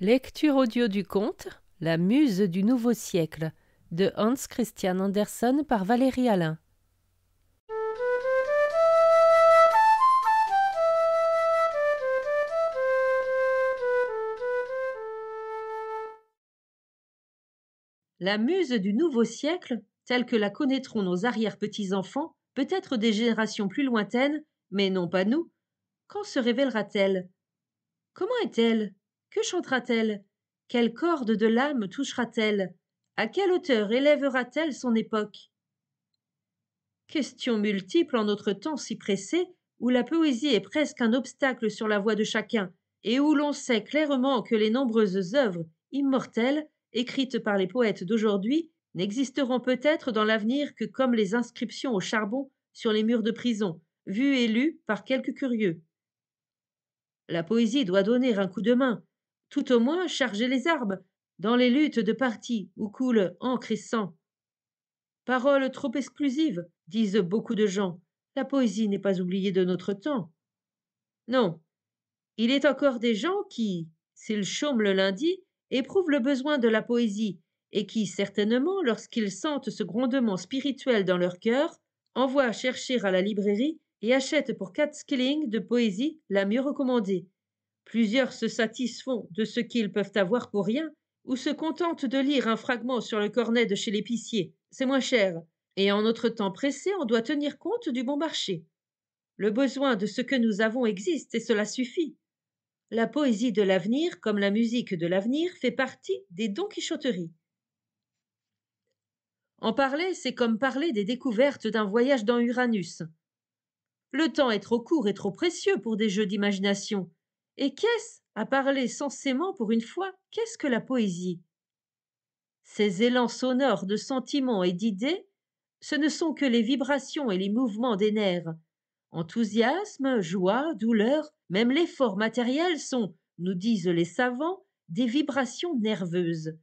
Lecture audio du conte La Muse du Nouveau Siècle de Hans Christian Andersen par Valérie Alain. La Muse du Nouveau Siècle, telle que la connaîtront nos arrière-petits-enfants, peut-être des générations plus lointaines, mais non pas nous, quand se révélera-t-elle? Comment est-elle? Que chantera-t-elle? Quelle corde de l'âme touchera-t-elle? À quelle hauteur élèvera-t-elle son époque? Questions multiples en notre temps si pressé, où la poésie est presque un obstacle sur la voie de chacun, et où l'on sait clairement que les nombreuses œuvres immortelles, écrites par les poètes d'aujourd'hui, n'existeront peut-être dans l'avenir que comme les inscriptions au charbon sur les murs de prison, vues et lues par quelques curieux. La poésie doit donner un coup de main, tout au moins charger les armes, dans les luttes de parti où coule encre et sang. Parole trop exclusive, disent beaucoup de gens. La poésie n'est pas oubliée de notre temps. Non, il est encore des gens qui, s'ils chôment le lundi, éprouvent le besoin de la poésie et qui, certainement, lorsqu'ils sentent ce grondement spirituel dans leur cœur, envoient chercher à la librairie et achètent pour 4 skillings de poésie la mieux recommandée. Plusieurs se satisfont de ce qu'ils peuvent avoir pour rien ou se contentent de lire un fragment sur le cornet de chez l'épicier. C'est moins cher. Et en notre temps pressé, on doit tenir compte du bon marché. Le besoin de ce que nous avons existe et cela suffit. La poésie de l'avenir, comme la musique de l'avenir, fait partie des donquichotteries. En parler, c'est comme parler des découvertes d'un voyage dans Uranus. Le temps est trop court et trop précieux pour des jeux d'imagination. Et qu'est-ce, à parler sensément pour une fois, qu'est-ce que la poésie? Ces élans sonores de sentiments et d'idées, ce ne sont que les vibrations et les mouvements des nerfs. Enthousiasme, joie, douleur, même l'effort matériel sont, nous disent les savants, des vibrations nerveuses.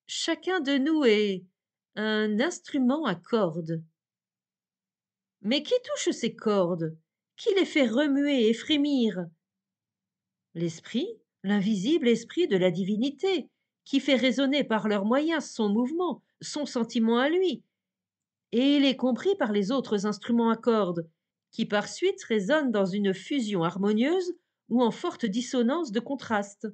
Chacun de nous est un instrument à cordes. Mais qui touche ces cordes? Qui les fait remuer et frémir? L'esprit, l'invisible esprit de la divinité, qui fait résonner par leurs moyens son mouvement, son sentiment à lui, et il est compris par les autres instruments à cordes, qui par suite résonnent dans une fusion harmonieuse ou en forte dissonance de contraste.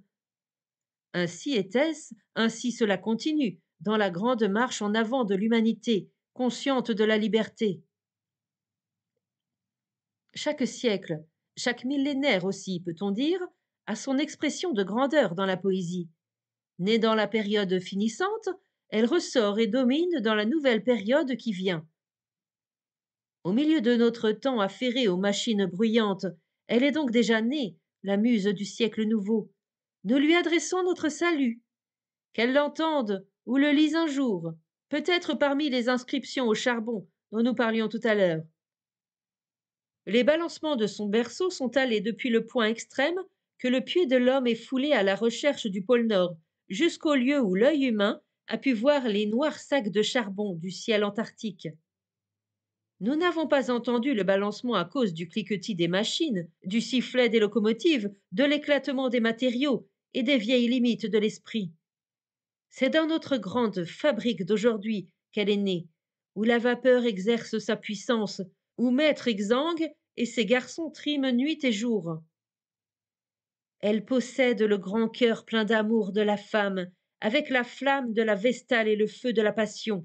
Ainsi était-ce, ainsi cela continue, dans la grande marche en avant de l'humanité, consciente de la liberté. Chaque siècle, chaque millénaire aussi, peut-on dire, a son expression de grandeur dans la poésie. Née dans la période finissante, elle ressort et domine dans la nouvelle période qui vient. Au milieu de notre temps affairé aux machines bruyantes, elle est donc déjà née, la muse du siècle nouveau. Nous lui adressons notre salut. Qu'elle l'entende ou le lise un jour, peut-être parmi les inscriptions au charbon dont nous parlions tout à l'heure. Les balancements de son berceau sont allés depuis le point extrême que le pied de l'homme est foulé à la recherche du pôle Nord, jusqu'au lieu où l'œil humain a pu voir les noirs sacs de charbon du ciel antarctique. Nous n'avons pas entendu le balancement à cause du cliquetis des machines, du sifflet des locomotives, de l'éclatement des matériaux et des vieilles limites de l'esprit. C'est dans notre grande fabrique d'aujourd'hui qu'elle est née, où la vapeur exerce sa puissance, où maître exsangue et ses garçons triment nuit et jour. Elle possède le grand cœur plein d'amour de la femme, avec la flamme de la vestale et le feu de la passion.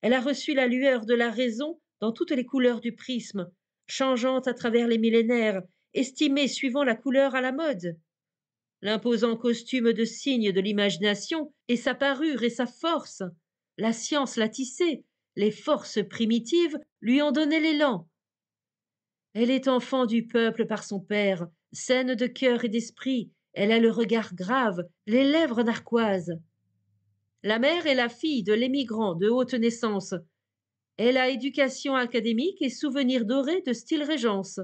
Elle a reçu la lueur de la raison dans toutes les couleurs du prisme, changeante à travers les millénaires, estimée suivant la couleur à la mode. L'imposant costume de cygne de l'imagination et sa parure et sa force. La science l'a tissée, les forces primitives lui ont donné l'élan. Elle est enfant du peuple par son père, saine de cœur et d'esprit, elle a le regard grave, les lèvres narquoises. La mère est la fille de l'émigrant de haute naissance. Elle a éducation académique et souvenirs dorés de style régence.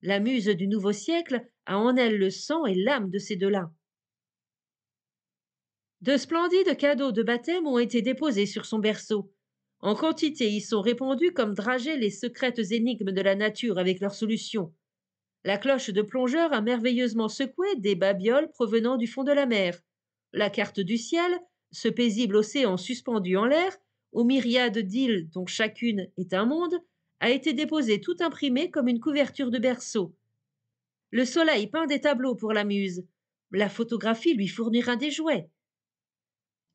La muse du nouveau siècle a en elle le sang et l'âme de ces deux-là. De splendides cadeaux de baptême ont été déposés sur son berceau. En quantité y sont répandus comme dragées les secrètes énigmes de la nature avec leurs solutions. La cloche de plongeur a merveilleusement secoué des babioles provenant du fond de la mer. La carte du ciel, ce paisible océan suspendu en l'air, aux myriades d'îles dont chacune est un monde, a été déposée tout imprimée comme une couverture de berceau. Le soleil peint des tableaux pour la muse. La photographie lui fournira des jouets.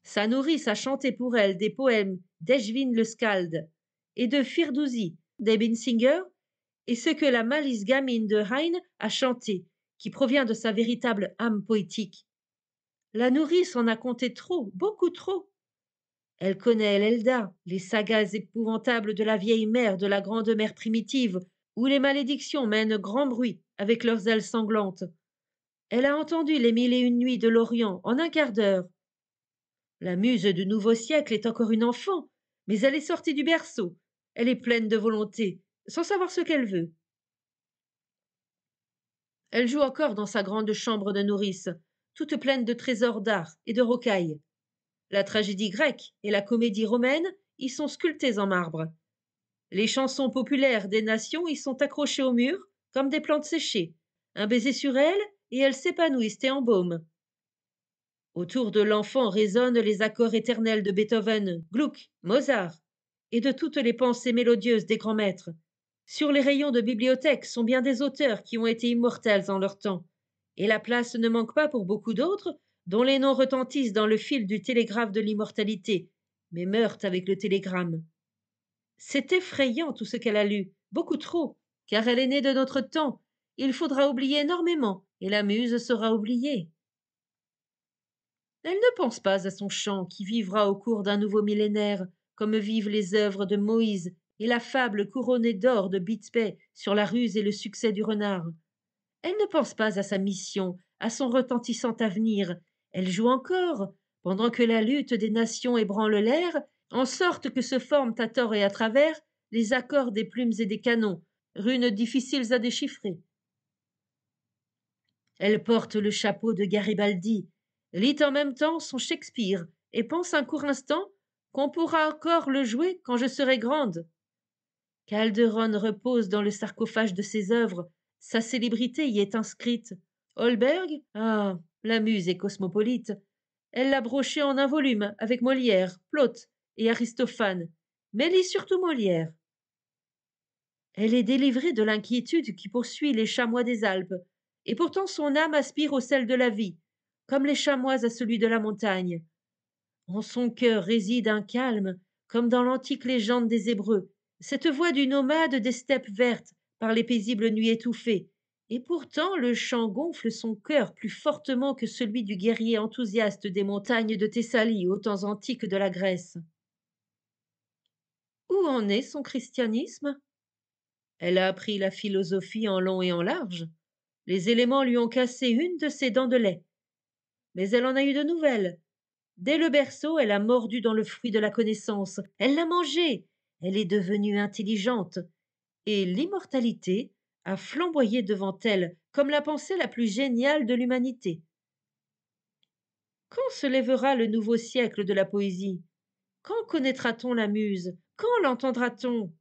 Sa nourrice a chanté pour elle des poèmes d'Eshvin le Skald et de Firdousi d'Ebinsinger et ce que la malice gamine de Heine a chanté, qui provient de sa véritable âme poétique. La nourrice en a compté trop, beaucoup trop. Elle connaît l'Elda, les sagas épouvantables de la vieille mère de la grande mère primitive, où les malédictions mènent grand bruit avec leurs ailes sanglantes. Elle a entendu les 1001 nuits de l'Orient en un quart d'heure. La muse du nouveau siècle est encore une enfant, mais elle est sortie du berceau. Elle est pleine de volonté, sans savoir ce qu'elle veut. Elle joue encore dans sa grande chambre de nourrice, toute pleine de trésors d'art et de rocailles. La tragédie grecque et la comédie romaine y sont sculptées en marbre. Les chansons populaires des nations y sont accrochées au mur comme des plantes séchées. Un baiser sur elles et elles s'épanouissent et embaument. Autour de l'enfant résonnent les accords éternels de Beethoven, Gluck, Mozart et de toutes les pensées mélodieuses des grands maîtres. Sur les rayons de bibliothèque sont bien des auteurs qui ont été immortels en leur temps, et la place ne manque pas pour beaucoup d'autres dont les noms retentissent dans le fil du télégraphe de l'immortalité, mais meurent avec le télégramme. C'est effrayant tout ce qu'elle a lu, beaucoup trop, car elle est née de notre temps. Il faudra oublier énormément, et la muse sera oubliée. Elle ne pense pas à son chant qui vivra au cours d'un nouveau millénaire, comme vivent les œuvres de Moïse et la fable couronnée d'or de Bixby sur la ruse et le succès du renard. Elle ne pense pas à sa mission, à son retentissant avenir. Elle joue encore, pendant que la lutte des nations ébranle l'air, en sorte que se forment à tort et à travers les accords des plumes et des canons, runes difficiles à déchiffrer. Elle porte le chapeau de Garibaldi, lit en même temps son Shakespeare et pense un court instant qu'on pourra encore le jouer quand je serai grande. Calderon repose dans le sarcophage de ses œuvres, sa célébrité y est inscrite. Holberg, ah, la muse est cosmopolite. Elle l'a broché en un volume avec Molière, Plaute et Aristophane, mais lit surtout Molière. Elle est délivrée de l'inquiétude qui poursuit les chamois des Alpes, et pourtant son âme aspire au sel de la vie, comme les chamois à celui de la montagne. En son cœur réside un calme, comme dans l'antique légende des Hébreux, cette voix du nomade des steppes vertes par les paisibles nuits étouffées, et pourtant le chant gonfle son cœur plus fortement que celui du guerrier enthousiaste des montagnes de Thessalie aux temps antiques de la Grèce. Où en est son christianisme? Elle a appris la philosophie en long et en large. Les éléments lui ont cassé une de ses dents de lait. Mais elle en a eu de nouvelles. Dès le berceau, elle a mordu dans le fruit de la connaissance. Elle l'a mangé. Elle est devenue intelligente. Et l'immortalité a flamboyé devant elle comme la pensée la plus géniale de l'humanité. Quand se lèvera le nouveau siècle de la poésie? Quand connaîtra-t-on la muse? Quand l'entendra-t-on?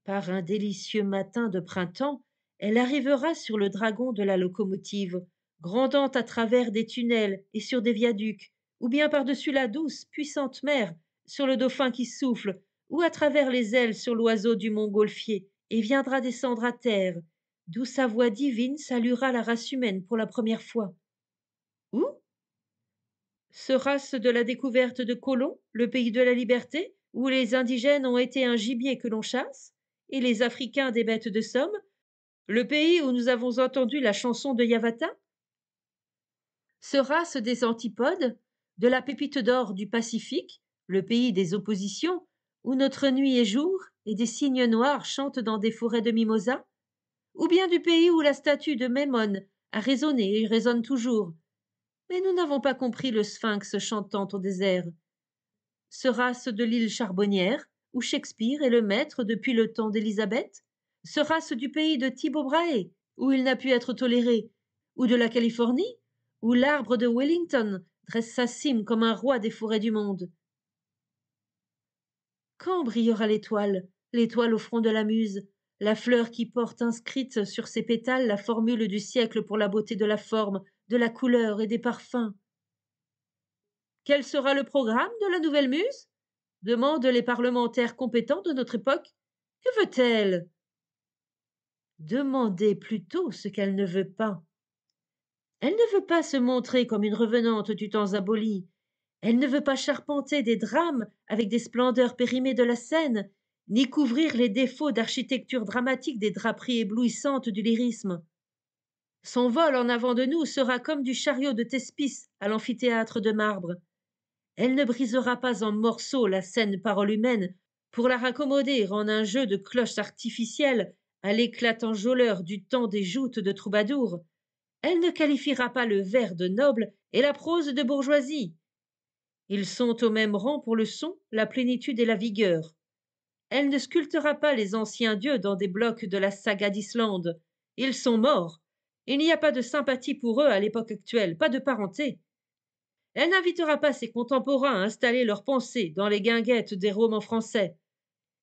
Par un délicieux matin de printemps, elle arrivera sur le dragon de la locomotive, grandant à travers des tunnels et sur des viaducs, ou bien par-dessus la douce, puissante mer, sur le dauphin qui souffle, ou à travers les ailes sur l'oiseau du montgolfier, et viendra descendre à terre, d'où sa voix divine saluera la race humaine pour la première fois. Où? Sera-ce de la découverte de Colomb, le pays de la liberté, où les indigènes ont été un gibier que l'on chasse, et les Africains des bêtes de somme, le pays où nous avons entendu la chanson de Yavata? Sera-ce des antipodes, de la pépite d'or du Pacifique, le pays des oppositions, où notre nuit est jour et des cygnes noirs chantent dans des forêts de mimosas? Ou bien du pays où la statue de Mémone a résonné et résonne toujours? Mais nous n'avons pas compris le sphinx chantant au désert. Sera-ce de l'île charbonnière, où Shakespeare est le maître depuis le temps d'Élisabeth? Sera-ce du pays de Tycho Brahe, où il n'a pu être toléré? Ou de la Californie, où l'arbre de Wellington dresse sa cime comme un roi des forêts du monde? Quand brillera l'étoile, l'étoile au front de la muse, la fleur qui porte inscrite sur ses pétales la formule du siècle pour la beauté de la forme, de la couleur et des parfums. Quel sera le programme de la nouvelle muse? Demandent les parlementaires compétents de notre époque. Que veut-elle? Demandez plutôt ce qu'elle ne veut pas. Elle ne veut pas se montrer comme une revenante du temps aboli. Elle ne veut pas charpenter des drames avec des splendeurs périmées de la scène, ni couvrir les défauts d'architecture dramatique des draperies éblouissantes du lyrisme. Son vol en avant de nous sera comme du chariot de Thespis à l'amphithéâtre de marbre. Elle ne brisera pas en morceaux la saine parole humaine pour la raccommoder en un jeu de cloches artificielles à l'éclatant joleur du temps des joutes de troubadours. Elle ne qualifiera pas le vers de noble et la prose de bourgeoisie. Ils sont au même rang pour le son, la plénitude et la vigueur. Elle ne sculptera pas les anciens dieux dans des blocs de la saga d'Islande. Ils sont morts. Il n'y a pas de sympathie pour eux à l'époque actuelle, pas de parenté. Elle n'invitera pas ses contemporains à installer leurs pensées dans les guinguettes des romans français.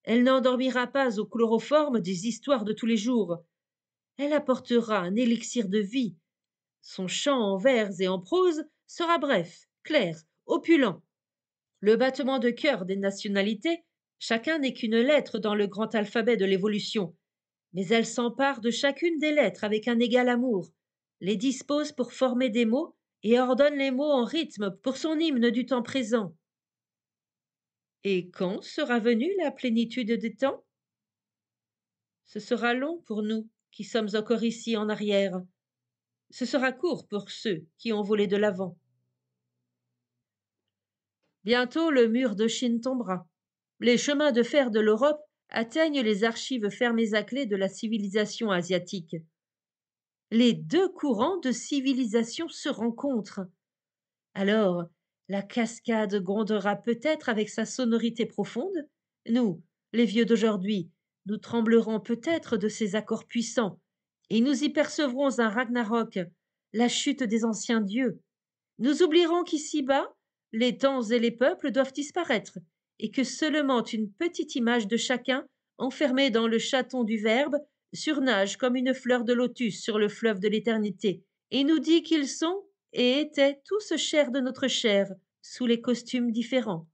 Elle n'endormira pas au chloroforme des histoires de tous les jours. Elle apportera un élixir de vie. Son chant en vers et en prose sera bref, clair, opulent. Le battement de cœur des nationalités, chacun n'est qu'une lettre dans le grand alphabet de l'évolution, mais elle s'empare de chacune des lettres avec un égal amour, les dispose pour former des mots et ordonne les mots en rythme pour son hymne du temps présent. Et quand sera venue la plénitude des temps? Ce sera long pour nous qui sommes encore ici en arrière. Ce sera court pour ceux qui ont volé de l'avant. Bientôt le mur de Chine tombera. Les chemins de fer de l'Europe atteignent les archives fermées à clé de la civilisation asiatique. Les deux courants de civilisation se rencontrent. Alors, la cascade grondera peut-être avec sa sonorité profonde. Nous, les vieux d'aujourd'hui, nous tremblerons peut-être de ces accords puissants, et nous y percevrons un Ragnarok, la chute des anciens dieux. Nous oublierons qu'ici-bas, les temps et les peuples doivent disparaître, et que seulement une petite image de chacun, enfermée dans le chaton du Verbe, surnage comme une fleur de lotus sur le fleuve de l'éternité, et nous dit qu'ils sont et étaient tous chair de notre chair, sous les costumes différents.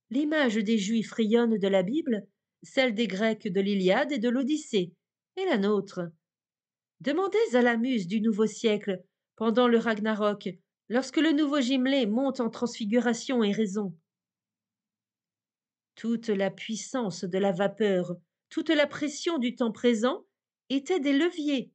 L'image des Juifs rayonne de la Bible, celle des Grecs de l'Iliade et de l'Odyssée, et la nôtre. Demandez à la muse du nouveau siècle, pendant le Ragnarok, lorsque le nouveau Gimlé monte en transfiguration et raison. Toute la puissance de la vapeur, toute la pression du temps présent étaient des leviers.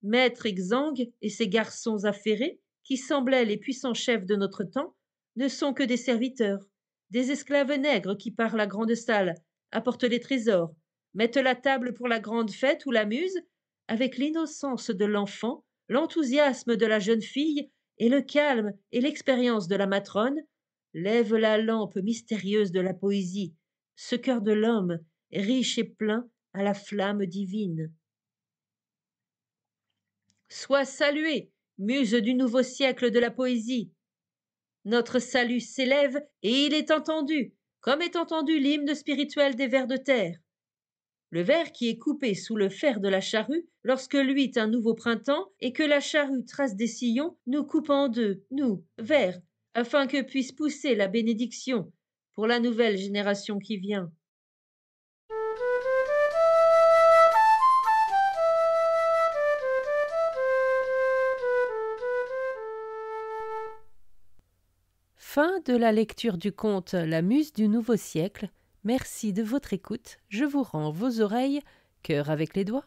Maître Xang et ses garçons affairés, qui semblaient les puissants chefs de notre temps, ne sont que des serviteurs, des esclaves nègres qui par la grande salle apportent les trésors, mettent la table pour la grande fête où la muse, avec l'innocence de l'enfant, l'enthousiasme de la jeune fille et le calme et l'expérience de la matrone, lève la lampe mystérieuse de la poésie, ce cœur de l'homme, riche et plein, à la flamme divine. Sois saluée, muse du nouveau siècle de la poésie. Notre salut s'élève et il est entendu, comme est entendu l'hymne spirituel des vers de terre. Le ver qui est coupé sous le fer de la charrue lorsque luit un nouveau printemps et que la charrue trace des sillons, nous coupe en deux, nous, vers, afin que puisse pousser la bénédiction pour la nouvelle génération qui vient. Fin de la lecture du conte La Muse du Nouveau Siècle. Merci de votre écoute. Je vous rends vos oreilles, cœur avec les doigts.